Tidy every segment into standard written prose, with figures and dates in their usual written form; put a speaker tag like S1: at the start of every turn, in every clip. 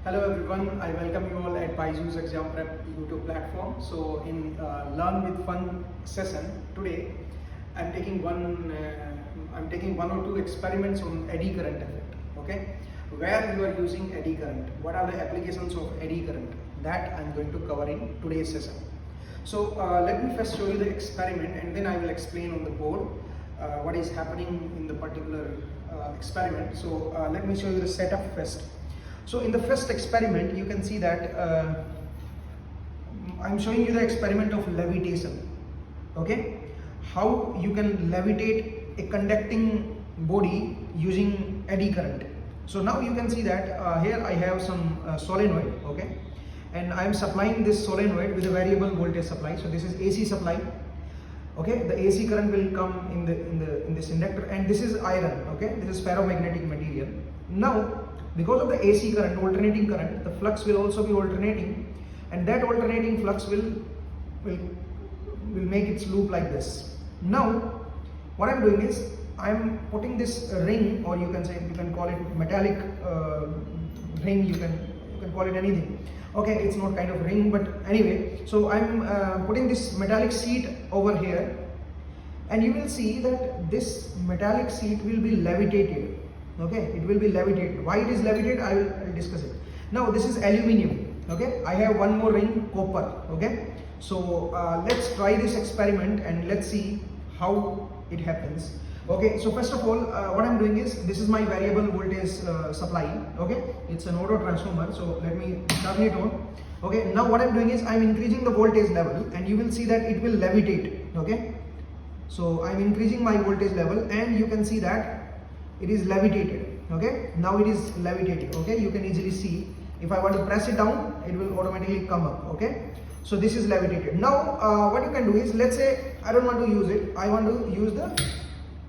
S1: Hello everyone, I welcome you all at Byju's Exam Prep YouTube platform. So in Learn with Fun session today, I'm taking one or two experiments on eddy current effect. Okay, where you are using eddy current, what are the applications of eddy current, that I'm going to cover in today's session. So let me first show you the experiment, and then I will explain on the board what is happening in the particular experiment. So let me show you the setup first. So in the first experiment, you can see that I'm showing you the experiment of levitation. Okay, how you can levitate a conducting body using eddy current. So now you can see that here I have some solenoid. Okay, and I am supplying this solenoid with a variable voltage supply. So this is AC supply. Okay, the AC current will come in this inductor, and this is iron. Okay, this is ferromagnetic material. Now, because of the AC current, alternating current, the flux will also be alternating, and that alternating flux will make its loop like this. Now, what I'm doing is I'm putting this ring, or you can call it metallic ring. You can call it anything. Okay, it's not kind of ring, but anyway. So I'm putting this metallic sheet over here, and you will see that this metallic sheet will be levitated. Okay, it will be levitated. Why it is levitated, I'll discuss it. Now this is aluminium. Okay, I have one more ring, copper. Okay, so let's try this experiment and let's see how it happens. Okay, so first of all, what I'm doing is, this is my variable voltage supply. Okay, it's an auto transformer, so let me turn it on. Okay, now what I'm doing is I'm increasing the voltage level, and you will see that it will levitate. Okay, so I'm increasing my voltage level, and you can see that it is levitated. Okay, now it is levitated. Okay, you can easily see, if I want to press it down, it will automatically come up. Okay, so this is levitated. Now what you can do is, let's say I don't want to use it, I want to use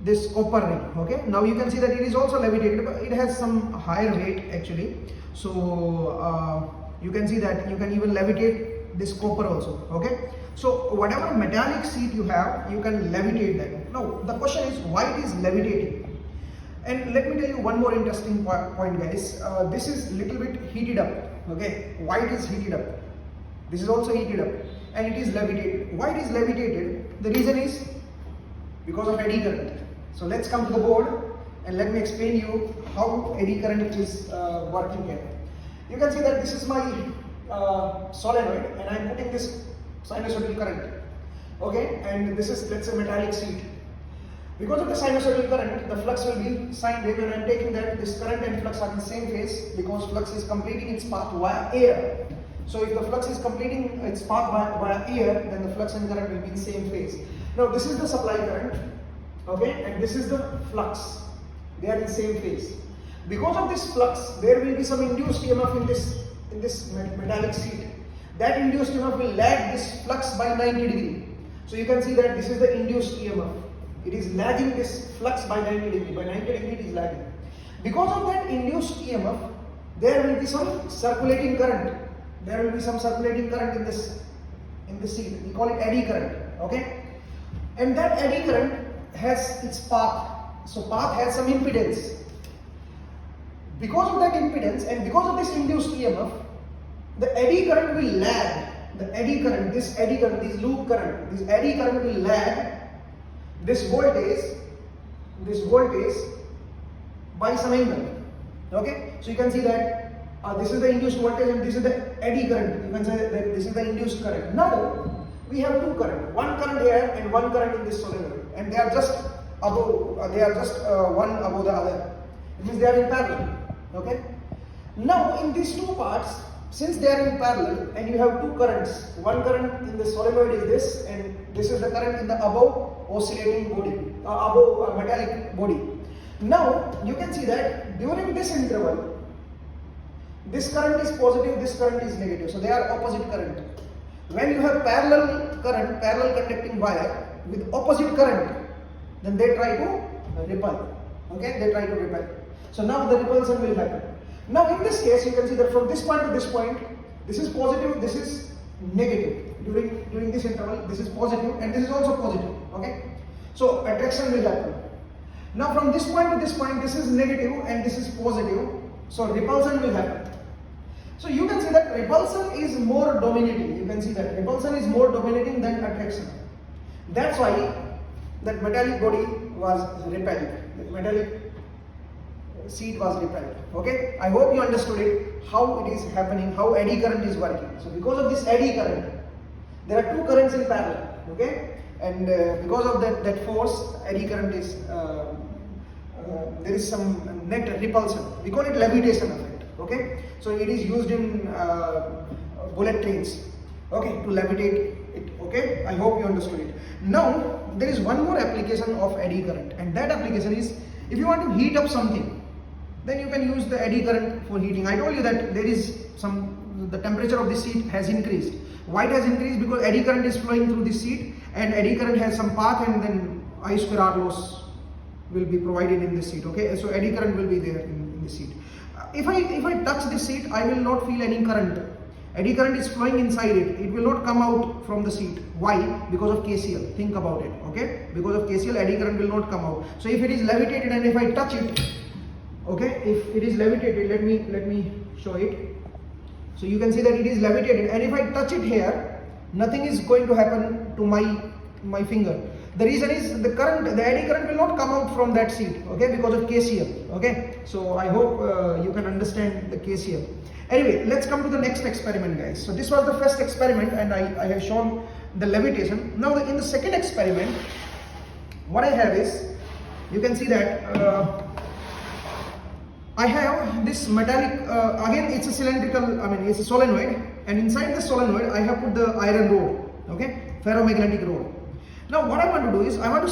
S1: this copper ring. Okay, now you can see that it is also levitated, but it has some higher weight actually. So you can see that you can even levitate this copper also. Okay, so whatever metallic sheet you have, you can levitate that. Now the question is, why it is levitating? And let me tell you one more interesting point, guys. This is little bit heated up. Okay, why it is heated up? This is also heated up, and it is levitated. Why it is levitated? The reason is because of eddy current. So let's come to the board and let me explain you how eddy current is working here. You can see that this is my solenoid, and I'm putting this sinusoidal current. Okay, and this is, let's say, metallic sheet. Because of the sinusoidal current, the flux will be sine wave, and I'm taking that this current and flux are in the same phase, because flux is completing its path via air. So if the flux is completing its path via air, then the flux and current will be in the same phase. Now this is the supply current, okay, and this is the flux. They are in the same phase. Because of this flux, there will be some induced EMF in this metallic sheet. That induced EMF will lag this flux by 90 degrees. So you can see that this is the induced EMF. It is lagging this flux by 90 degrees. By 90 degrees it is lagging. Because of that induced EMF, there will be some circulating current. There will be some circulating current in this sheet. We call it eddy current. Okay? And that eddy current has its path. So path has some impedance. Because of that impedance and because of this induced EMF, the eddy current will lag. The eddy current, this loop current, this eddy current will lag this voltage by some angle. Okay, so you can see that this is the induced voltage and this is the eddy current. You can say that this is the induced current. Now we have two current, one current here and one current in this solenoid, and they are just above. One above the other. It means they are in parallel. Okay. Now in these two parts, since they are in parallel and you have two currents, one current in the solenoid is this, and this is the current in the above oscillating body, above metallic body. Now you can see that during this interval, this current is positive, this current is negative, so they are opposite current. When you have parallel current, parallel conducting wire with opposite current, then they try to repel. Okay, they try to repel. So now the repulsion will happen. Now in this case, you can see that from this point to this point, this is positive, this is negative. During this interval, this is positive and this is also positive. Okay, so attraction will happen. Now from this point to this point, this is negative and this is positive, so repulsion will happen. So you can see that repulsion is more dominating. You can see that repulsion is more dominating than attraction. That's why that metallic body was repelled. The metallic seat was repelled. Okay, I hope you understood it, how it is happening, how eddy current is working. So because of this eddy current, there are two currents in parallel. Okay, and because of that force, eddy current is there is some net repulsion. We call it levitation effect. Okay, so it is used in bullet trains. Okay, to levitate it. Okay, I hope you understood it. Now there is one more application of eddy current, and that application is if you want to heat up something, then you can use the eddy current for heating. I told you that there is the temperature of the seat has increased. Why it has increased? Because eddy current is flowing through the seat, and eddy current has some path, and then I square R loss will be provided in the seat. Okay, so eddy current will be there in the seat. If I touch the seat, I will not feel any current. Eddy current is flowing inside it. It will not come out from the seat. Why? Because of KCL. Think about it. Okay, because of KCL, eddy current will not come out. So if it is levitated and if I touch it, okay, if it is levitated, let me show it. So you can see that it is levitated, and if I touch it here, nothing is going to happen to my finger. The reason is the eddy current will not come out from that seat, okay, because of KCL. Okay, so I hope you can understand the KCL. Anyway, let's come to the next experiment, guys. So this was the first experiment, and I have shown the levitation. Now in the second experiment, what I have is, you can see that I have this metallic, again it's a cylindrical, it's a solenoid, and inside the solenoid I have put the iron rod, okay, ferromagnetic rod. Now what I want to do is, I want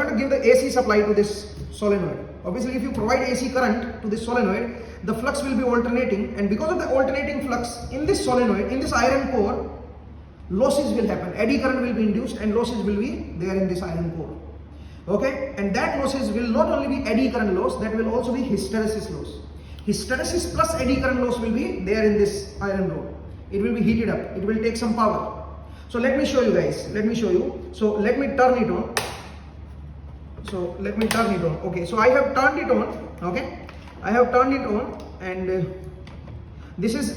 S1: to give the AC supply to this solenoid. Obviously if you provide AC current to this solenoid, the flux will be alternating, and because of the alternating flux in this solenoid, in this iron core, losses will happen, eddy current will be induced and losses will be there in this iron core. Okay, and that losses will not only be eddy current loss, that will also be hysteresis loss. Hysteresis plus eddy current loss will be there in this iron rod. It will be heated up, it will take some power. So let me show you guys, So let me turn it on. Okay, so I have turned it on. Okay, I have turned it on, and this is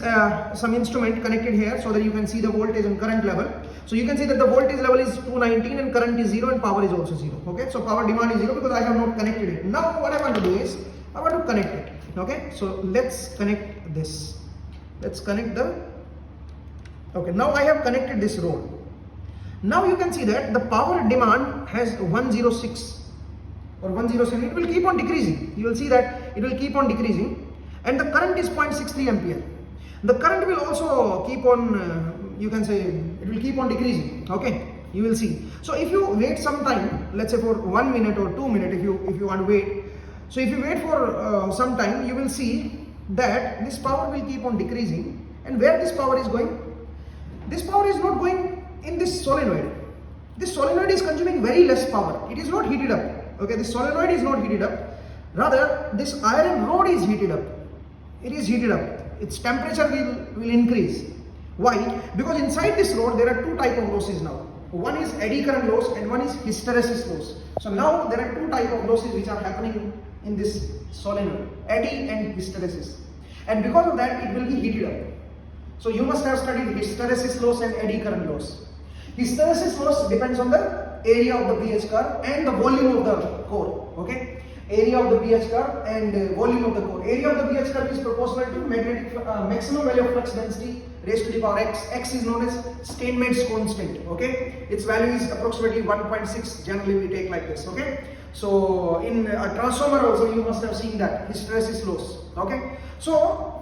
S1: some instrument connected here so that you can see the voltage and current level. So you can see that the voltage level is 219 and current is 0 and power is also 0. Okay, so power demand is 0 because I have not connected it. Now what I want to do is, I want to connect it. Okay, so let's connect this. Let's connect okay, now I have connected this rod. Now you can see that the power demand has 106 or 107. It will keep on decreasing. You will see that it will keep on decreasing, and the current is 0.63 ampere. The current will also keep on, you can say, it will keep on decreasing. Okay, you will see. So if you wait some time, let's say for 1 minute or 2 minutes, if you want to wait. So if you wait for some time, you will see that this power will keep on decreasing. And where this power is going? This power is not going in this solenoid. This solenoid is consuming very less power. It is not heated up. Okay, this solenoid is not heated up. Rather, this iron rod is heated up. It is heated up. Its temperature will increase. Why? Because inside this rod there are two types of losses now. One is eddy current loss and one is hysteresis loss. So now there are two types of losses which are happening in this solenoid, eddy and hysteresis. And because of that, it will be heated up. So you must have studied hysteresis loss and eddy current loss. Hysteresis loss depends on the area of the BH curve and the volume of the core. Okay, area of the BH curve and volume of the core. Area of the BH curve is proportional to magnetic maximum value of flux density raised to the power x. X is known as Steinmetz constant. Okay, its value is approximately 1.6. Generally we take like this. Okay, so in a transformer also you must have seen that hysteresis loss. Okay, so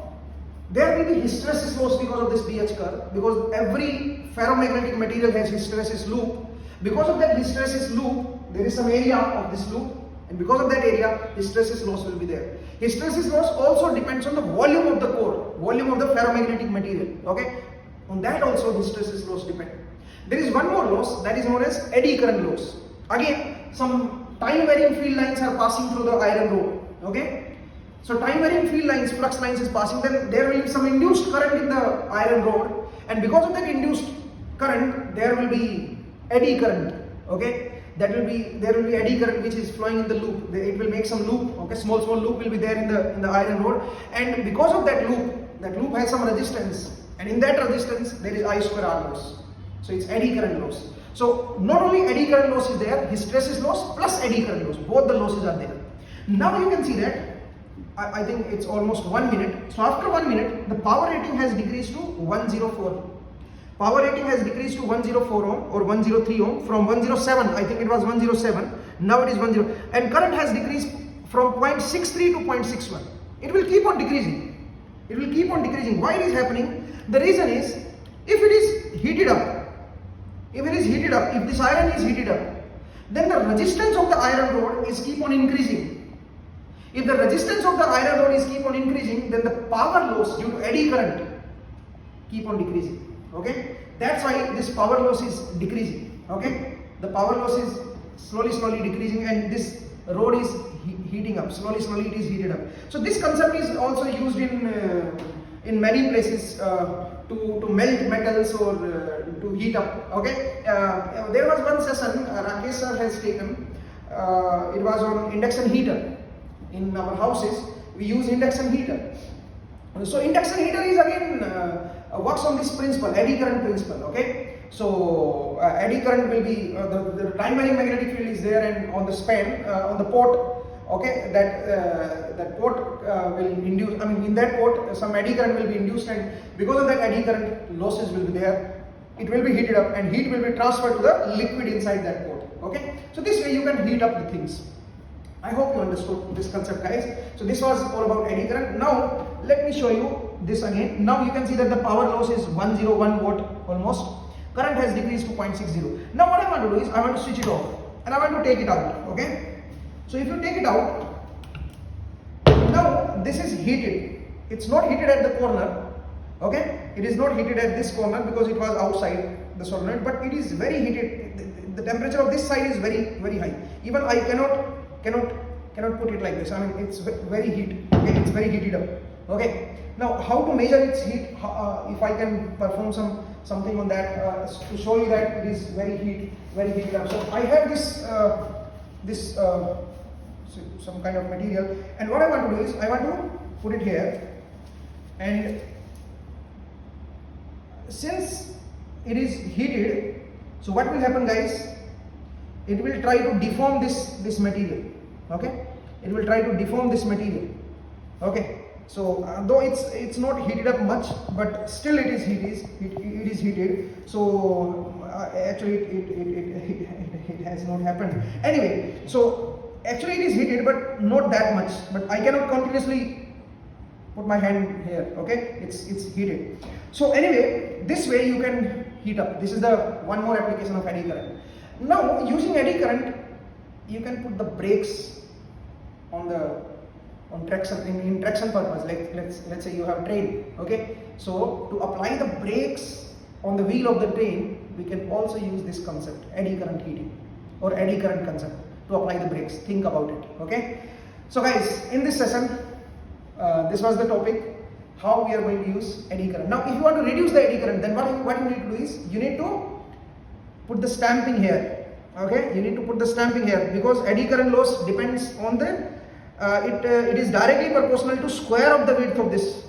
S1: there will be hysteresis loss because of this BH curve, because every ferromagnetic material has hysteresis loop. Because of that hysteresis loop, there is some area of this loop, and because of that area, hysteresis loss will be there. Hysteresis loss also depends on the volume of the core, volume of the ferromagnetic material. Okay, on that also hysteresis loss depends. There is one more loss that is known as eddy current loss. Again, some time varying field lines are passing through the iron rod. Okay, so time varying field lines, flux lines is passing, then there will be some induced current in the iron rod, and because of that induced current, there will be eddy current. Okay, there will be eddy current which is flowing in the loop. It will make some loop, okay, small loop will be there in the iron rod, and because of that loop has some resistance, and in that resistance there is I square R loss. So it's eddy current loss. So not only eddy current loss is there, hysteresis loss plus eddy current loss, both the losses are there. Now you can see that I think it's almost 1 minute. So after 1 minute, the power rating has decreased to 104. Power rating has decreased to 104 ohm or 103 ohm from 107. I think it was 107. Now it is 10. And current has decreased from 0.63 to 0.61. It will keep on decreasing. It will keep on decreasing. Why it is happening? The reason is, if it is heated up, if this iron is heated up, then the resistance of the iron rod is keep on increasing. If the resistance of the iron rod is keep on increasing, then the power loss due to eddy current keep on decreasing. Okay, that's why this power loss is decreasing. Okay, the power loss is slowly decreasing, and this rod is heating up. Slowly it is heated up. So this concept is also used in many places to melt metals or to heat up. Okay, there was one session Rakesh sir has taken. It was on induction heater. In our houses, we use induction heater. So induction heater is again works on this principle, eddy current principle. Okay, so eddy current will be the primary magnetic field is there, and on the span on the port. Okay, that port will induce. I mean, in that port some eddy current will be induced, and because of that eddy current, losses will be there. It will be heated up, and heat will be transferred to the liquid inside that port. Okay, so this way you can heat up the things. I hope you understood this concept, guys. So this was all about eddy current. Now let me show you this again. Now you can see that the power loss is 101 watt almost. Current has decreased to 0.60. Now what I want to do is I want to switch it off and I want to take it out. Okay. So if you take it out, now this is heated. It's not heated at the corner. Okay. It is not heated at this corner because it was outside the solenoid, but it is very heated. The temperature of this side is very high. Even I cannot put it like this. I mean, it's very heat. Okay, it's very heated up. Okay. Now, how to measure its heat? If I can perform something on that to show you that it is very heated up. So I have this some kind of material, and what I want to do is I want to put it here, and since it is heated, so what will happen, guys? It will try to deform this material. Okay, it will try to deform this material. Okay, so though it's not heated up much, but still it is heated. So actually it has not happened. Anyway, so actually it is heated, but not that much. But I cannot continuously put my hand here. Okay, it's heated. So anyway, this way you can heat up. This is the one more application of eddy current. Now using eddy current, you can put the brakes on traction in traction purpose. Like let's say you have train. Okay, so to apply the brakes on the wheel of the train, we can also use this concept, eddy current heating or eddy current concept, to apply the brakes. Think about it. Okay, so guys, in this session this was the topic, how we are going to use eddy current. Now if you want to reduce the eddy current, then what you need to do is you need to put the stamping here. Okay, you need to put the stamping here, because eddy current loss depends on the it is directly proportional to square of the width of this,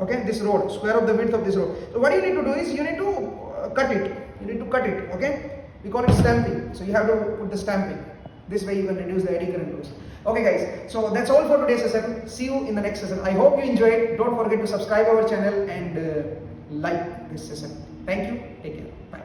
S1: okay, this rod, square of the width of this rod. So what you need to do is you need to cut it. Okay, we call it stamping. So you have to put the stamping. This way you can reduce the eddy current loss. Okay guys, so that's all for today's session. See you in the next session. I hope you enjoyed. Don't forget to subscribe our channel and like this session. Thank you. Take care. Bye.